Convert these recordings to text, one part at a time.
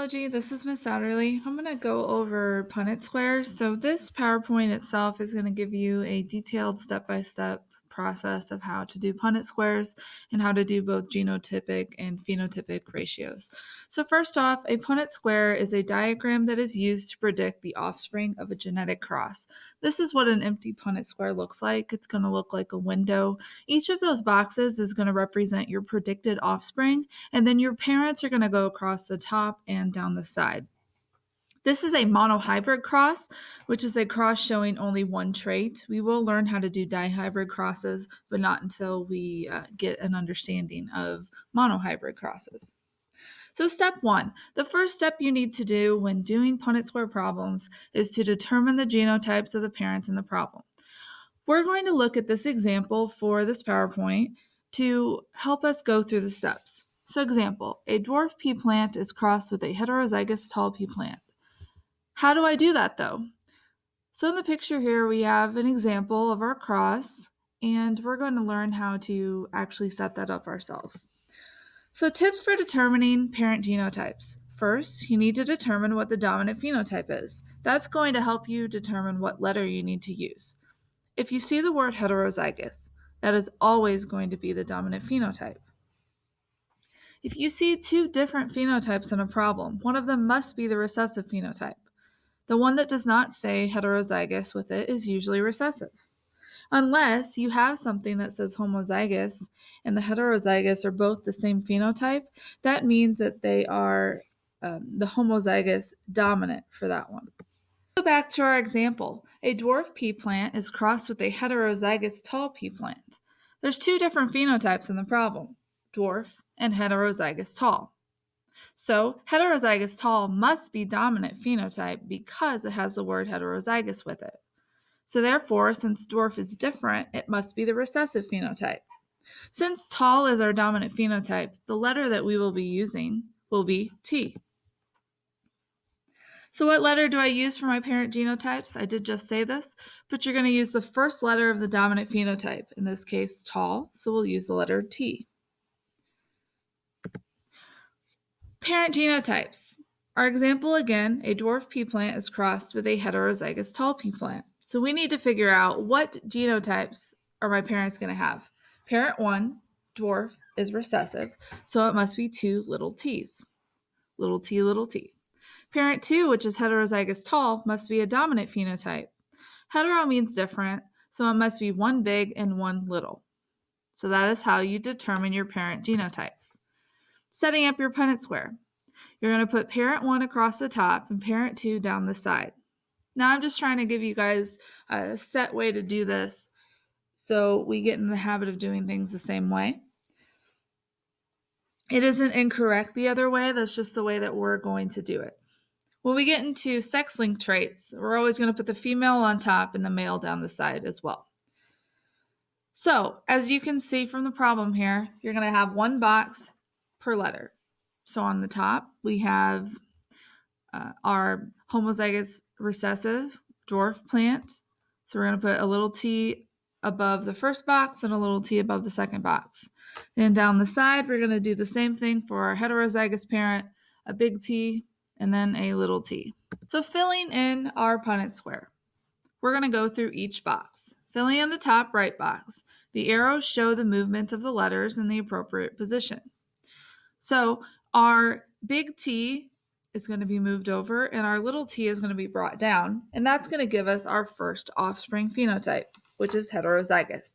biology. This is Miss Satterley. I'm going to go over Punnett squares. So this PowerPoint itself is going to give you a detailed step-by-step process of how to do Punnett squares and how to do both genotypic and phenotypic ratios. So first off, a Punnett square is a diagram that is used to predict the offspring of a genetic cross. This is what an empty Punnett square looks like. It's going to look like a window. Each of those boxes is going to represent your predicted offspring, and then your parents are going to go across the top and down the side. This is a monohybrid cross, which is a cross showing only one trait. We will learn how to do dihybrid crosses, but not until we get an understanding of monohybrid crosses. So step one, the first step you need to do when doing Punnett square problems is to determine the genotypes of the parents in the problem. We're going to look at this example for this PowerPoint to help us go through the steps. So example, a dwarf pea plant is crossed with a heterozygous tall pea plant. How do I do that though? So in the picture here, we have an example of our cross, and we're going to learn how to actually set that up ourselves. So tips for determining parent genotypes. First, you need to determine what the dominant phenotype is. That's going to help you determine what letter you need to use. If you see the word heterozygous, that is always going to be the dominant phenotype. If you see two different phenotypes in a problem, one of them must be the recessive phenotype. The one that does not say heterozygous with it is usually recessive. Unless you have something that says homozygous and the heterozygous are both the same phenotype, that means that they are the homozygous dominant for that one. Go back to our example. A dwarf pea plant is crossed with a heterozygous tall pea plant. There's two different phenotypes in the problem, dwarf and heterozygous tall. So heterozygous tall must be dominant phenotype because it has the word heterozygous with it. So therefore, since dwarf is different, it must be the recessive phenotype. Since tall is our dominant phenotype, the letter that we will be using will be T. So what letter do I use for my parent genotypes? I did just say this, but you're going to use the first letter of the dominant phenotype, in this case tall, so we'll use the letter T. Parent genotypes. Our example again, a dwarf pea plant is crossed with a heterozygous tall pea plant. So we need to figure out what genotypes are my parents going to have. Parent 1, dwarf, is recessive, so it must be two little t's. Little t, little t. Parent 2, which is heterozygous tall, must be a dominant phenotype. Hetero means different, so it must be one big and one little. So that is how you determine your parent genotypes. Setting up your Punnett square. You're going to put parent 1 across the top and parent 2 down the side. Now I'm just trying to give you guys a set way to do this so we get in the habit of doing things the same way. It isn't incorrect the other way, that's just the way that we're going to do it. When we get into sex-linked traits, we're always going to put the female on top and the male down the side as well. So, as you can see from the problem here, you're going to have one box per letter. So on the top, we have our homozygous recessive dwarf plant. So we're going to put a little t above the first box and a little t above the second box. Then down the side, we're going to do the same thing for our heterozygous parent, a big T, and then a little t. So filling in our Punnett square, we're going to go through each box. Filling in the top right box, the arrows show the movement of the letters in the appropriate position. So our big T is going to be moved over and our little t is going to be brought down, and that's going to give us our first offspring phenotype, which is heterozygous.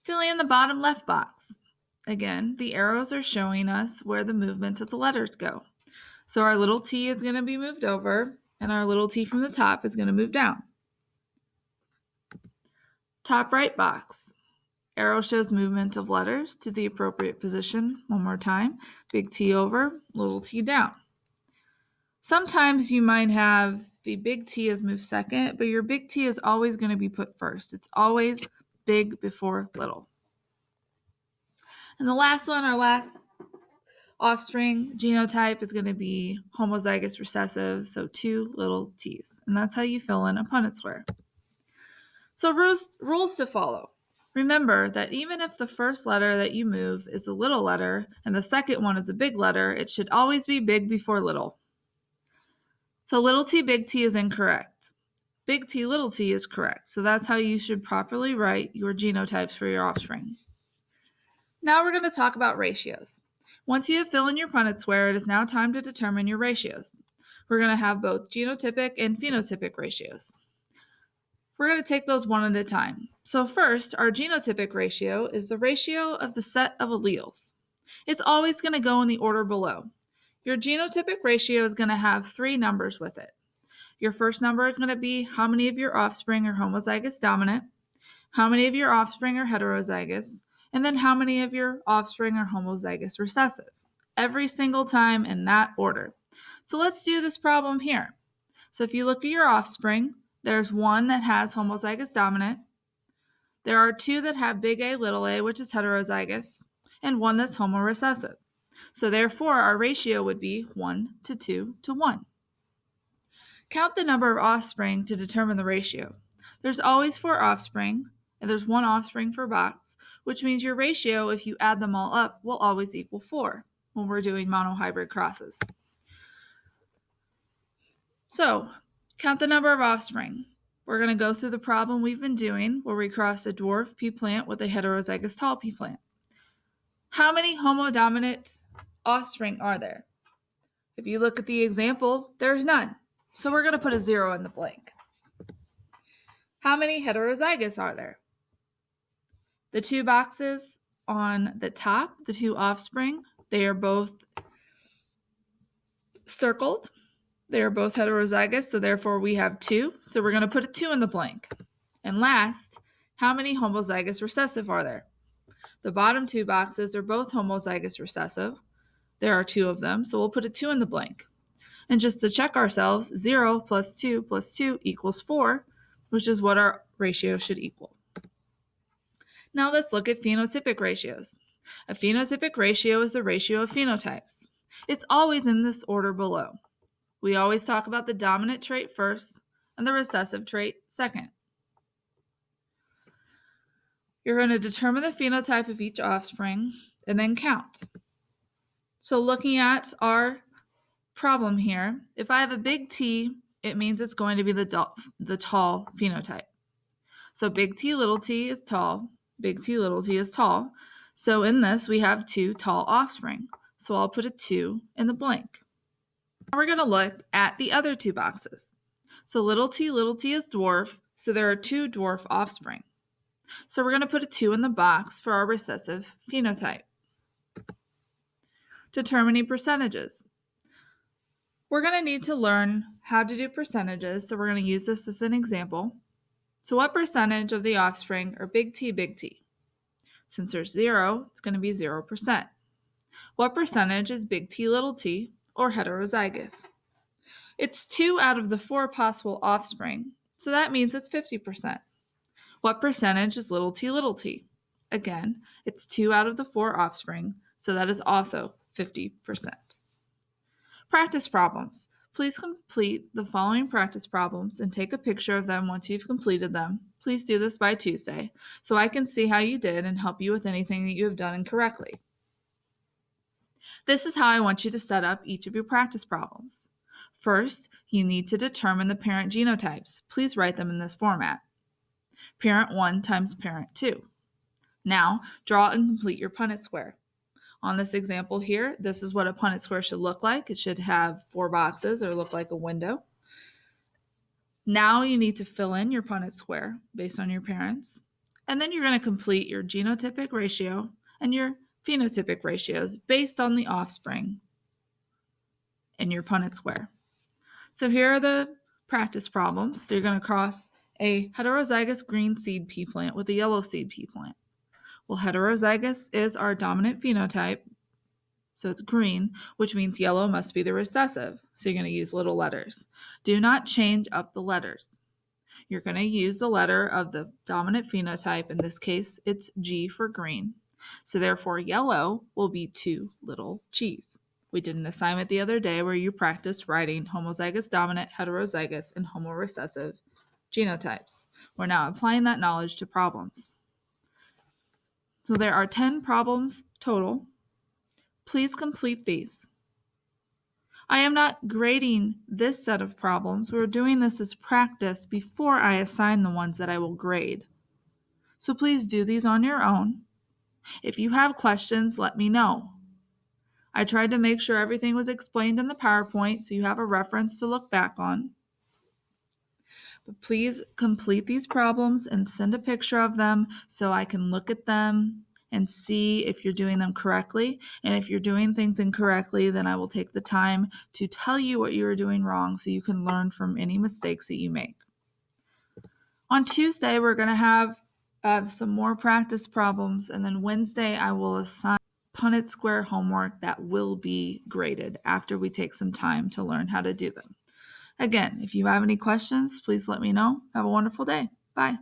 Filling in the bottom left box. Again, the arrows are showing us where the movement of the letters go. So our little t is going to be moved over, and our little t from the top is going to move down. Top right box. Arrow shows movement of letters to the appropriate position. One more time. Big T over, little t down. Sometimes you might have the big T is moved second, but your big T is always going to be put first. It's always big before little. And the last one, our last offspring genotype is going to be homozygous recessive, so two little t's. And that's how you fill in a Punnett square. So rules to follow. Remember that even if the first letter that you move is a little letter and the second one is a big letter, it should always be big before little. So little t, big T is incorrect. Big T, little t is correct. So that's how you should properly write your genotypes for your offspring. Now we're going to talk about ratios. Once you have filled in your Punnett square, it is now time to determine your ratios. We're going to have both genotypic and phenotypic ratios. We're going to take those one at a time. So first, our genotypic ratio is the ratio of the set of alleles. It's always going to go in the order below. Your genotypic ratio is going to have 3 numbers with it. Your first number is going to be how many of your offspring are homozygous dominant, how many of your offspring are heterozygous, and then how many of your offspring are homozygous recessive. Every single time in that order. So let's do this problem here. So if you look at your offspring, there's one that has homozygous dominant. There are 2 that have big A, little a, which is heterozygous, and 1 that's homorecessive. So therefore, our ratio would be 1 to 2 to 1. Count the number of offspring to determine the ratio. There's always 4 offspring, and there's 1 offspring for box, which means your ratio, if you add them all up, will always equal 4 when we're doing monohybrid crosses. So, count the number of offspring. We're going to go through the problem we've been doing where we cross a dwarf pea plant with a heterozygous tall pea plant. How many homodominant offspring are there? If you look at the example, there's none. So we're going to put a 0 in the blank. How many heterozygous are there? The 2 boxes on the top, the 2 offspring, they are both circled. They are both heterozygous, so therefore we have 2. So we're going to put a 2 in the blank. And last, how many homozygous recessive are there? The bottom 2 boxes are both homozygous recessive. There are 2 of them, so we'll put a 2 in the blank. And just to check ourselves, 0 plus 2 plus 2 equals 4, which is what our ratio should equal. Now let's look at phenotypic ratios. A phenotypic ratio is the ratio of phenotypes. It's always in this order below. We always talk about the dominant trait first and the recessive trait second. You're going to determine the phenotype of each offspring and then count. So looking at our problem here, if I have a big T, it means it's going to be the tall phenotype. So big T, little t is tall. Big T, little t is tall. So in this, we have 2 tall offspring. So I'll put a 2 in the blank. Now we're going to look at the other 2 boxes. So little t is dwarf. So there are 2 dwarf offspring. So we're going to put a 2 in the box for our recessive phenotype. Determining percentages. We're going to need to learn how to do percentages. So we're going to use this as an example. So what percentage of the offspring are big T, big T? Since there's 0, it's going to be 0%. What percentage is big T, little t, or heterozygous? It's 2 out of the 4 possible offspring, so that means it's 50%. What percentage is little t, little t? Again, it's 2 out of the 4 offspring, so that is also 50%. Practice problems. Please complete the following practice problems and take a picture of them once you've completed them. Please do this by Tuesday so I can see how you did and help you with anything that you have done incorrectly. This is how I want you to set up each of your practice problems. First, you need to determine the parent genotypes. Please write them in this format. Parent 1 times parent 2. Now, draw and complete your Punnett square. On this example here, this is what a Punnett square should look like. It should have 4 boxes or look like a window. Now you need to fill in your Punnett square based on your parents. And then you're going to complete your genotypic ratio and your phenotypic ratios based on the offspring in your Punnett square. So here are the practice problems. So you're going to cross a heterozygous green seed pea plant with a yellow seed pea plant. Well, heterozygous is our dominant phenotype, so it's green, which means yellow must be the recessive. So you're going to use little letters. Do not change up the letters. You're going to use the letter of the dominant phenotype. In this case, it's G for green. So therefore, yellow will be 2 little g's. We did an assignment the other day where you practiced writing homozygous dominant, heterozygous, and homorecessive genotypes. We're now applying that knowledge to problems. So there are 10 problems total. Please complete these. I am not grading this set of problems. We're doing this as practice before I assign the ones that I will grade. So please do these on your own. If you have questions, let me know. I tried to make sure everything was explained in the PowerPoint so you have a reference to look back on. But please complete these problems and send a picture of them so I can look at them and see if you're doing them correctly. And if you're doing things incorrectly, then I will take the time to tell you what you are doing wrong so you can learn from any mistakes that you make. On Tuesday, we're going to have some more practice problems, and then Wednesday I will assign Punnett square homework that will be graded after we take some time to learn how to do them. Again, if you have any questions, please let me know. Have a wonderful day. Bye.